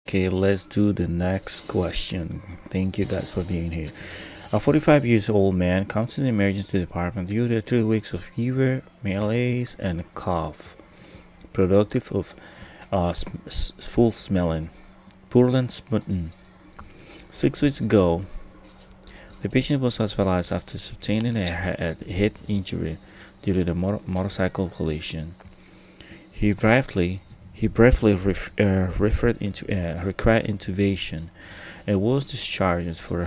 Okay, let's do the next question. Thank you guys for being here. A 45 years old man comes to the emergency department due to 3 weeks of fever, malaise, and cough, productive of full smelling, purulent smutting. 6 weeks ago, the patient was hospitalized after sustaining a head injury due to the motorcycle collision. He briefly required intubation and was discharged from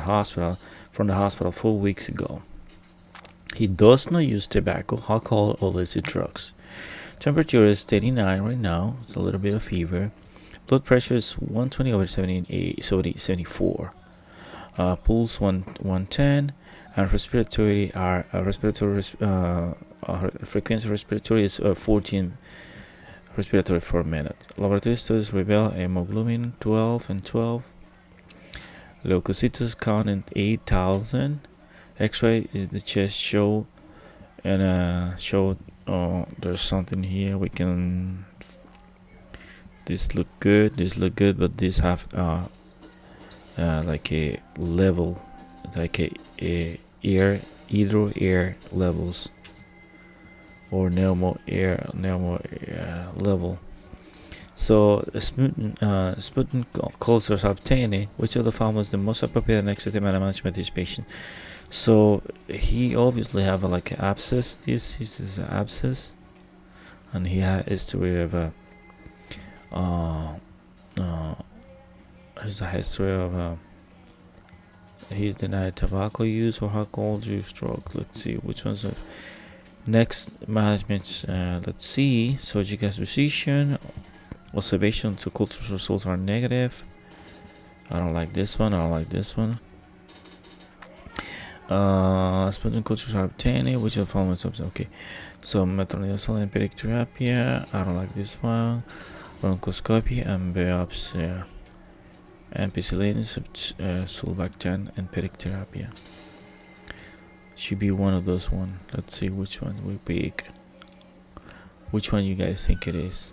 the hospital 4 weeks ago. He does not use tobacco, alcohol, or illicit drugs. Temperature is 39 right now. It's a little bit of fever. Blood pressure is 120/74. Pulse 110, and frequency respiratory is 14 respiratory per minute. Laboratory studies reveal hemoglobin 12 and 12. Leukocytes count in 8,000. X-ray the chest show there's something here. This look good, but this have like a level, like a either air levels or pneumo air level. So Sputin cultures are obtained, which of the following is the most appropriate and accepted management of this patient. So he obviously have like an abscess. This is an abscess, and he has history of he's denied tobacco use or alcohol use, stroke. Let's see which one's the next management. Let's see. Surgical position. Observation to culture results are negative. I don't like this one. Sputin cultures are obtained, which of the following substance? Okay, so metronidazole and empiric therapy. I don't like this one. Bronchoscopy and biopsy. Ampicillin, sulbactam, empiric therapy. Should be one of those one. Let's see which one we pick. Which one you guys think it is?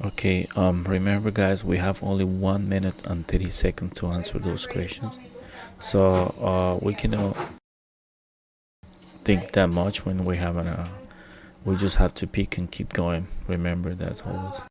Okay, remember guys, we have only 1 minute and 30 seconds to answer those questions. So we cannot think that much when we have we just have to pick and keep going. Remember that always.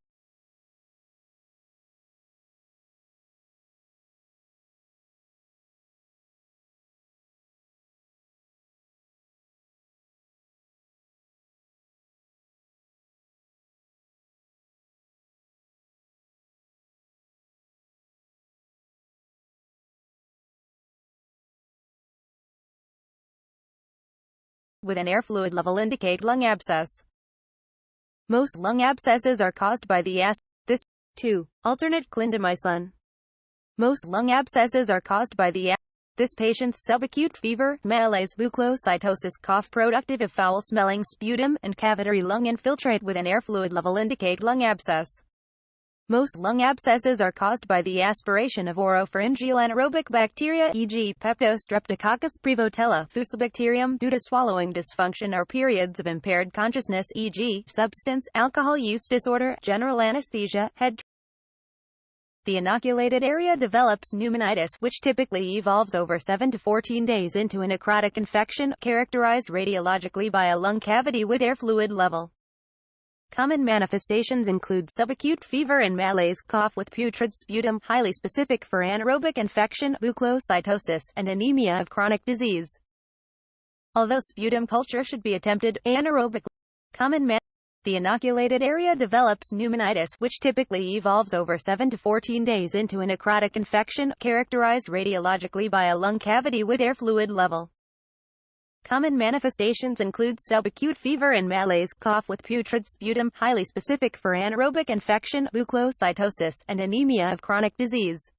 With an air fluid level indicate lung abscess. Most lung abscesses are caused by the This 2. Alternate clindamycin. Most lung abscesses are caused by the This patient's subacute fever, malaise, leukocytosis, cough productive of foul-smelling sputum, and cavitary lung infiltrate with an air fluid level indicate lung abscess. Most lung abscesses are caused by the aspiration of oropharyngeal anaerobic bacteria, e.g. Peptostreptococcus prevotella, Fusobacterium, due to swallowing dysfunction or periods of impaired consciousness, e.g. substance, alcohol use disorder, general anesthesia, head. The inoculated area develops pneumonitis, which typically evolves over 7 to 14 days into a necrotic infection, characterized radiologically by a lung cavity with air fluid level. Common manifestations include subacute fever and malaise, cough with putrid sputum, highly specific for anaerobic infection, leukocytosis, and anemia of chronic disease. Although sputum culture should be attempted anaerobically, common The inoculated area develops pneumonitis, which typically evolves over 7 to 14 days into a necrotic infection, characterized radiologically by a lung cavity with air fluid level. Common manifestations include subacute fever and malaise, cough with putrid sputum, highly specific for anaerobic infection, leukocytosis, and anemia of chronic disease.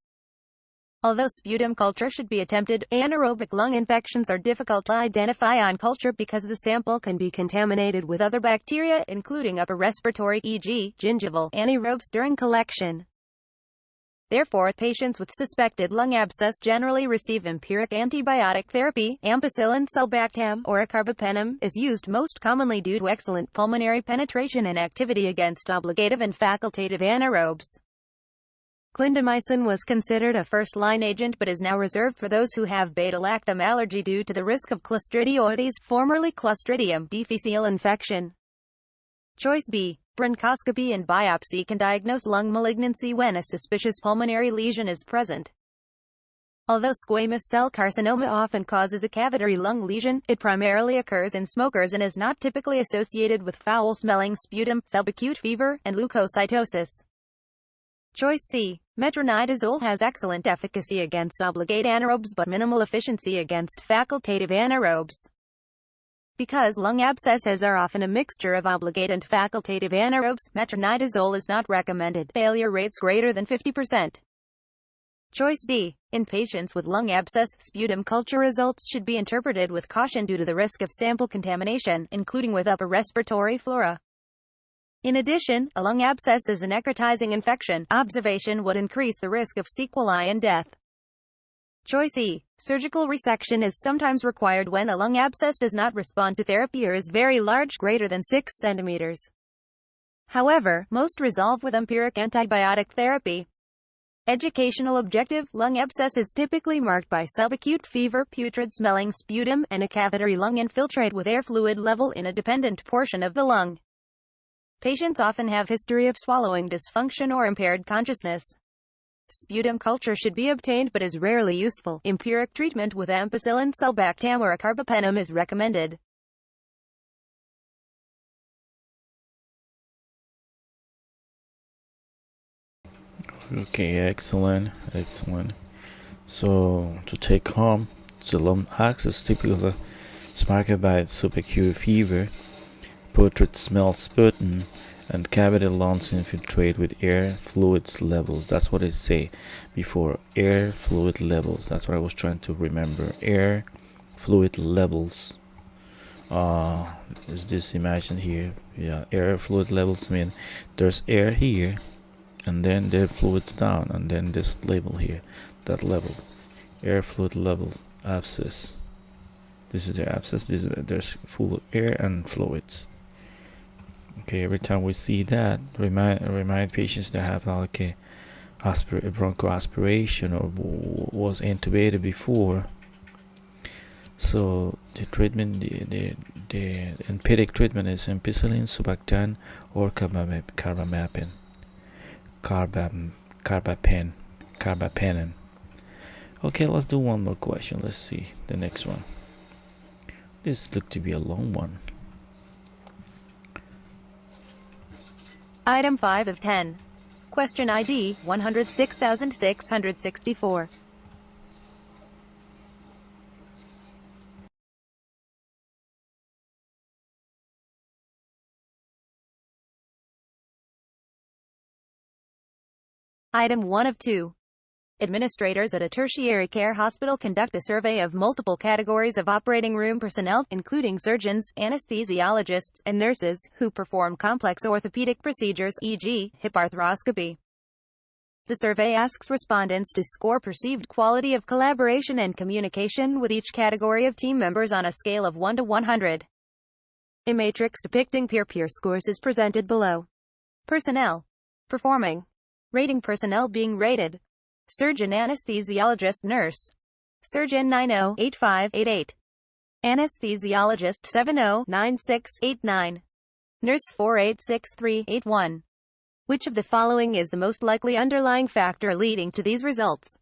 Although sputum culture should be attempted, anaerobic lung infections are difficult to identify on culture because the sample can be contaminated with other bacteria, including upper respiratory, e.g., gingival, anaerobes, during collection. Therefore, patients with suspected lung abscess generally receive empiric antibiotic therapy. Ampicillin sulbactam, or carbapenem, is used most commonly due to excellent pulmonary penetration and activity against obligative and facultative anaerobes. Clindamycin was considered a first-line agent but is now reserved for those who have beta-lactam allergy due to the risk of Clostridioides, formerly Clostridium difficile infection. Choice B. Bronchoscopy and biopsy can diagnose lung malignancy when a suspicious pulmonary lesion is present. Although squamous cell carcinoma often causes a cavitary lung lesion, it primarily occurs in smokers and is not typically associated with foul-smelling sputum, subacute fever, and leukocytosis. Choice C. Metronidazole has excellent efficacy against obligate anaerobes but minimal efficiency against facultative anaerobes. Because lung abscesses are often a mixture of obligate and facultative anaerobes, metronidazole is not recommended. Failure rates greater than 50%. Choice D. In patients with lung abscess, sputum culture results should be interpreted with caution due to the risk of sample contamination, including with upper respiratory flora. In addition, a lung abscess is a necrotizing infection. Observation would increase the risk of sequelae and death. Choice E. Surgical resection is sometimes required when a lung abscess does not respond to therapy or is very large, greater than 6 centimeters. However, most resolve with empiric antibiotic therapy. Educational objective: lung abscess is typically marked by subacute fever, putrid-smelling sputum, and a cavitary lung infiltrate with air fluid level in a dependent portion of the lung. Patients often have history of swallowing dysfunction or impaired consciousness. Sputum culture should be obtained but is rarely useful. Empiric treatment with ampicillin sulbactam or carbapenem is recommended. Okay, excellent. So, to take home, the lung abscess typically is marked by subacute fever, putrid smell sputum, and cavity lungs infiltrate with air fluids levels. That's what it say before. Air fluid levels. That's what I was trying to remember. Air fluid levels. Is this imagined here? Yeah, air fluid levels mean there's air here, and then there fluids down, and then this label here, that level. Air fluid level abscess. This is the abscess. There's full of air and fluids. Okay, every time we see that, remind patients that have like a bronchoaspiration or was intubated before. So the treatment, the empiric treatment is ampicillin, sulbactam, or carbapenem. Okay, let's do one more question. Let's see the next one. This looked to be a long one. Item 5 of 10. Question ID 106664. Item 1 of 2. Administrators at a tertiary care hospital conduct a survey of multiple categories of operating room personnel, including surgeons, anesthesiologists, and nurses, who perform complex orthopedic procedures, e.g., hip arthroscopy. The survey asks respondents to score perceived quality of collaboration and communication with each category of team members on a scale of 1 to 100. A matrix depicting peer scores is presented below. Personnel. Performing. Rating personnel being rated. Surgeon, anesthesiologist, nurse. Surgeon 908588. Anesthesiologist 709689. Nurse 486381. Which of the following is the most likely underlying factor leading to these results?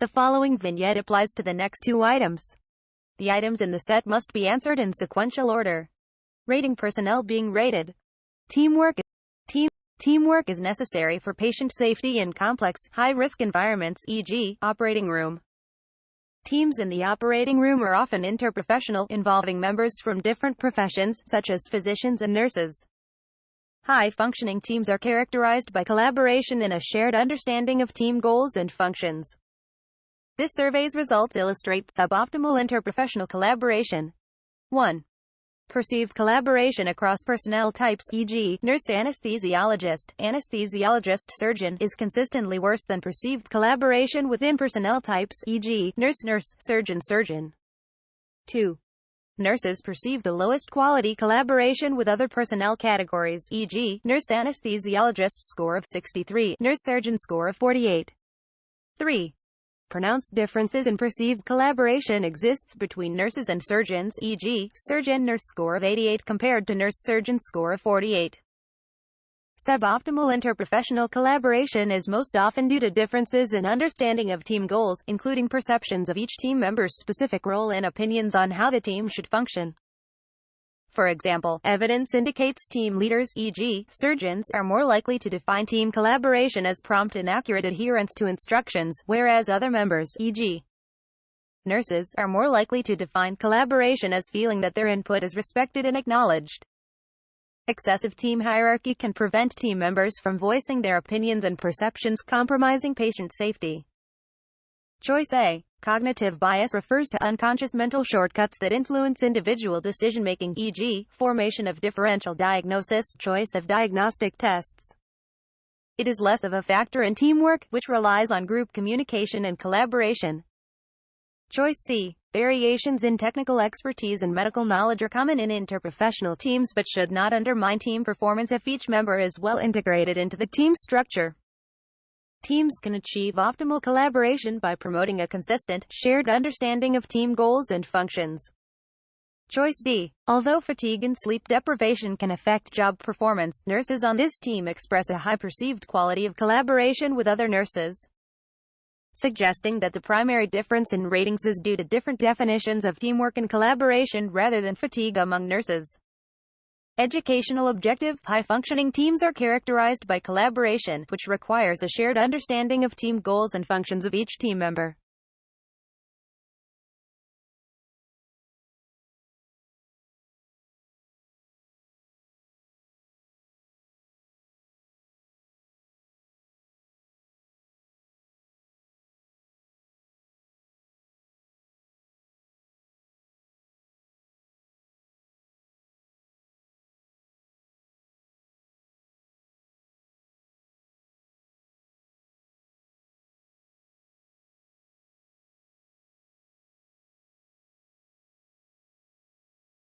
The following vignette applies to the next two items. The items in the set must be answered in sequential order. Rating personnel being rated. Teamwork. Teamwork is necessary for patient safety in complex, high-risk environments, e.g., operating room. Teams in the operating room are often interprofessional, involving members from different professions, such as physicians and nurses. High-functioning teams are characterized by collaboration and a shared understanding of team goals and functions. This survey's results illustrate suboptimal interprofessional collaboration. 1. Perceived collaboration across personnel types, e.g., nurse, anesthesiologist, surgeon, is consistently worse than perceived collaboration within personnel types, e.g., nurse, surgeon. 2. Nurses perceive the lowest quality collaboration with other personnel categories, e.g., nurse anesthesiologist score of 63, nurse surgeon score of 48. 3. Pronounced differences in perceived collaboration exists between nurses and surgeons, e.g., surgeon-nurse score of 88 compared to nurse-surgeon score of 48. Suboptimal interprofessional collaboration is most often due to differences in understanding of team goals, including perceptions of each team member's specific role and opinions on how the team should function. For example, evidence indicates team leaders, e.g., surgeons, are more likely to define team collaboration as prompt and accurate adherence to instructions, whereas other members, e.g., nurses, are more likely to define collaboration as feeling that their input is respected and acknowledged. Excessive team hierarchy can prevent team members from voicing their opinions and perceptions, compromising patient safety. Choice A. Cognitive bias refers to unconscious mental shortcuts that influence individual decision-making, e.g., formation of differential diagnosis, choice of diagnostic tests. It is less of a factor in teamwork, which relies on group communication and collaboration. Choice C. Variations in technical expertise and medical knowledge are common in interprofessional teams but should not undermine team performance if each member is well integrated into the team structure. Teams can achieve optimal collaboration by promoting a consistent, shared understanding of team goals and functions. Choice D. Although fatigue and sleep deprivation can affect job performance, nurses on this team express a high perceived quality of collaboration with other nurses, suggesting that the primary difference in ratings is due to different definitions of teamwork and collaboration rather than fatigue among nurses. Educational objective. High-functioning teams are characterized by collaboration, which requires a shared understanding of team goals and functions of each team member.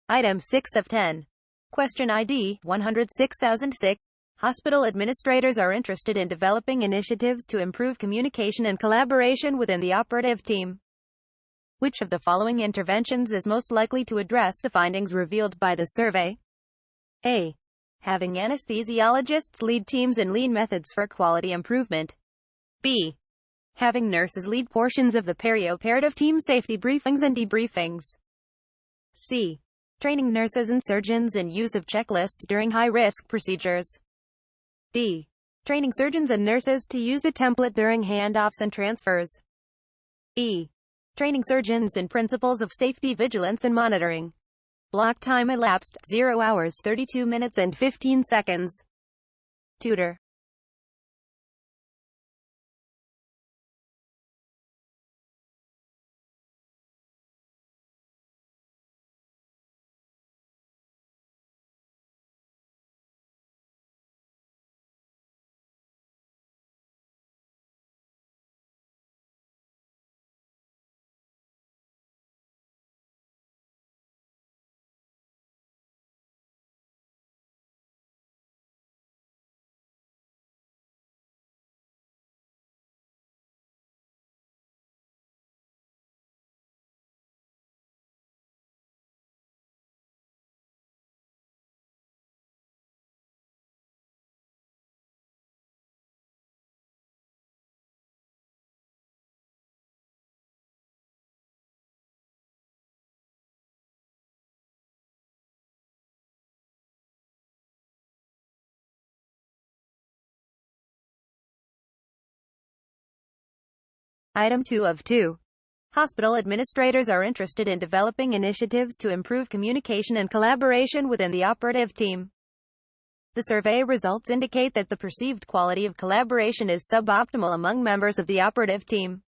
Item 6 of 10. Question ID 106,006. Hospital administrators are interested in developing initiatives to improve communication and collaboration within the operative team. Which of the following interventions is most likely to address the findings revealed by the survey? A. Having anesthesiologists lead teams in lean methods for quality improvement. B. Having nurses lead portions of the perioperative team safety briefings and debriefings. C. Training nurses and surgeons in use of checklists during high-risk procedures. D. Training surgeons and nurses to use a template during handoffs and transfers. E. Training surgeons in principles of safety, vigilance and monitoring. Block time elapsed, 0 hours 32 minutes and 15 seconds. Tutor. Item 2 of 2. Hospital administrators are interested in developing initiatives to improve communication and collaboration within the operative team. The survey results indicate that the perceived quality of collaboration is suboptimal among members of the operative team.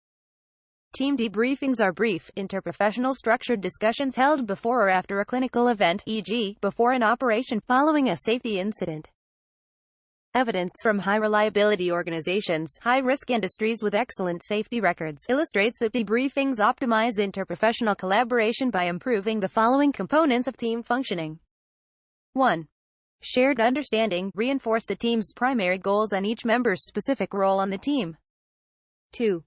Team debriefings are brief, interprofessional structured discussions held before or after a clinical event, e.g., before an operation following a safety incident. Evidence from high-reliability organizations, high-risk industries with excellent safety records, illustrates that debriefings optimize interprofessional collaboration by improving the following components of team functioning. 1. Shared understanding, reinforce the team's primary goals and each member's specific role on the team. 2.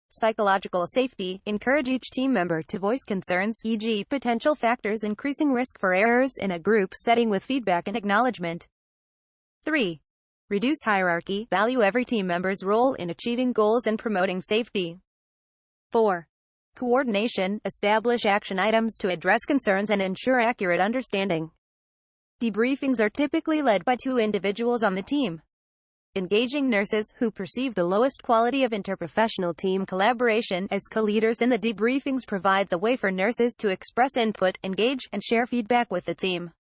Psychological safety, encourage each team member to voice concerns, e.g., potential factors increasing risk for errors in a group setting with feedback and acknowledgement. 3. Reduce hierarchy, value every team member's role in achieving goals and promoting safety. 4. Coordination, establish action items to address concerns and ensure accurate understanding. Debriefings are typically led by 2 individuals on the team. Engaging nurses, who perceive the lowest quality of interprofessional team collaboration as co-leaders in the debriefings, provides a way for nurses to express input, engage, and share feedback with the team.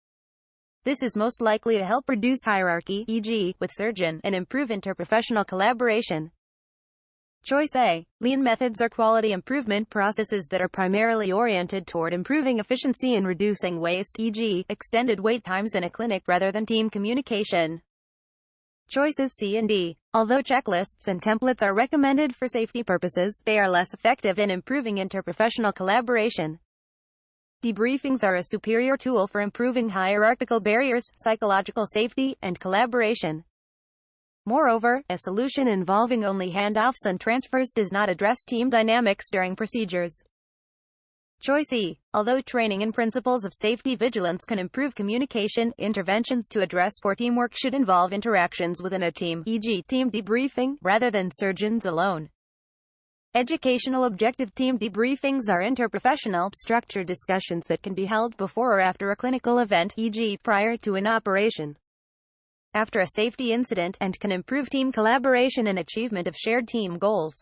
This is most likely to help reduce hierarchy, e.g., with surgeon, and improve interprofessional collaboration. Choice A. Lean methods are quality improvement processes that are primarily oriented toward improving efficiency and reducing waste, e.g., extended wait times in a clinic rather than team communication. Choices C and D. Although checklists and templates are recommended for safety purposes, they are less effective in improving interprofessional collaboration. Debriefings are a superior tool for improving hierarchical barriers, psychological safety, and collaboration. Moreover, a solution involving only handoffs and transfers does not address team dynamics during procedures. Choice E. Although training and principles of safety vigilance can improve communication, interventions to address poor teamwork should involve interactions within a team, e.g., team debriefing, rather than surgeons alone. Educational objective team debriefings are interprofessional, structured discussions that can be held before or after a clinical event, e.g., prior to an operation, after a safety incident, and can improve team collaboration and achievement of shared team goals.